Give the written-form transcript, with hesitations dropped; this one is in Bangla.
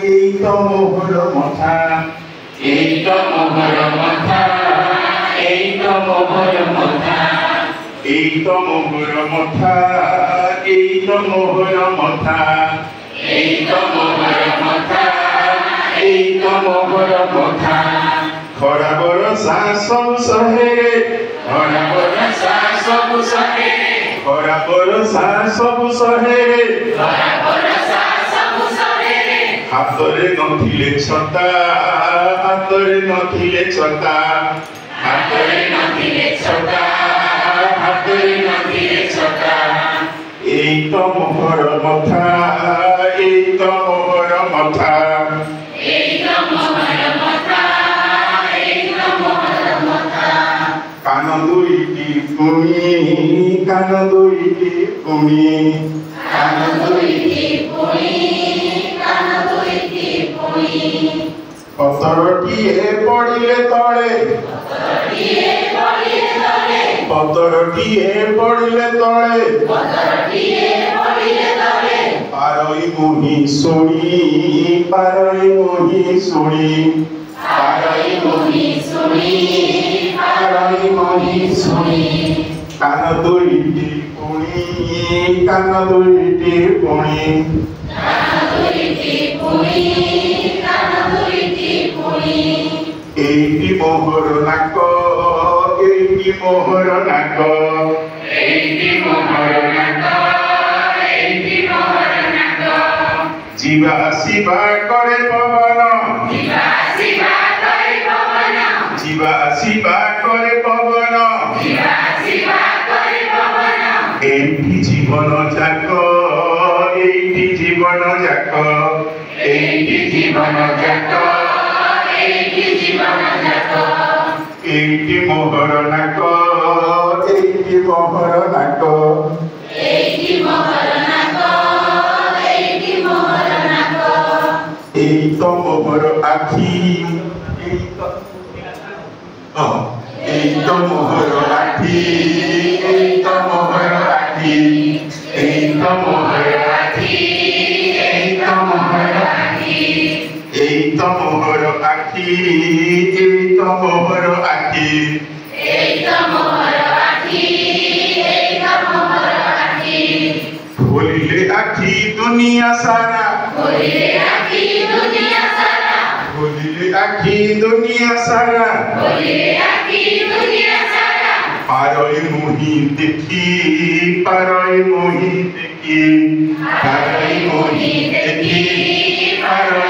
এই তো মোহর মথা, এই তো মোহর মথা, এই তো মোহর মথা, এই তো মোহর মথা, এই তো মোহর মথা, এই তো মোহর মথা, এই তো মোহর মথা। খরা বরষা সব সহেরে, খরা বরষা ସବୁ ସହେ, খরা বরষা সব সহেরে, ଖରା ବରଷା ସବୁ ସହେରେ। ହାତରେ ନଥିଲେ ଛତା, ହାତରେ ନଥିଲେ ଛତା, ହାତରେ ନଥିଲେ ଛତା, ହାତରେ ନଥିଲେ ଛତା। এই তো মোহর মথা, এই তো মোহর মথা, এই তো মোহর মথা, এই তো মোহর মথা। কান দুইটি কুমি, কান দুইটি কুমি, কান দুইটি পুଣି, কান দুইটি পুଣି। পতরটিয়ে পড়িলে তଳେ, ପତରଟିଏ ପଡ଼ିଲେ ତଳେ, পতরটিয়ে পড়িলে তଳେ, ପତରଟିଏ ପଡ଼ିଲେ ତଳେ। পারই মুহি শুনি, পারই মুহি শুনি, ପାରଇ ମୁହିଁ ଶୁଣି, ପାରଇ ମୁହିଁ ଶୁଣି। কান দুইটি কুনি, কান দুইটি কুনি, କାନ ଦୁଇଟି ପୁଣି, କାନ ଦୁଇଟି ପୁଣି। এইটি মোহর নাক, এইটি মোহর নাক, ଏଇଟି ମୋହର ନାକ, ଏଇଟି ମୋହର ନାକ। ଯିବା ଆସିବା করে পবন, ଯିବା ଆସିବା କରେ ପବନ, ଯିବା ଆସିବା করে পবন, ଯିବା ଆସିବା କରେ ପବନ। এইটি জীবন যাক, এইটি জীবন যাক, ଏଇଟି ଜୀବନ ଯାକ, ଏଇଟି ଜୀବନ ଯାକ। এইটি মোহর নাক, এইটি মোহর নাক, ଏଇଟି ମୋହର ନାକ, ଏଇଟି ମୋହର ନାକ। এই তো মোহর আখি, এই তো এই তো মোহর আখি, এই তো মোহর আখি, এই তো মোহর আখি, এই তো মোহর আখি। এই তো মোহর আখি, এই তো মোহর আখি, এই তো মোহর আখি, এই তো মোহর আখি। ভুলিলে আখি দুনিয়া সারা, ভুলিলে আখি দুনিয়া সারা, ভুলিলে আখি দুনিয়া সারা, ভুলিলে আখি দুনিয়া সারা। পারই মুহি দেখি, পারই মুহি দেখি, পারই মুহি দেখি, পারই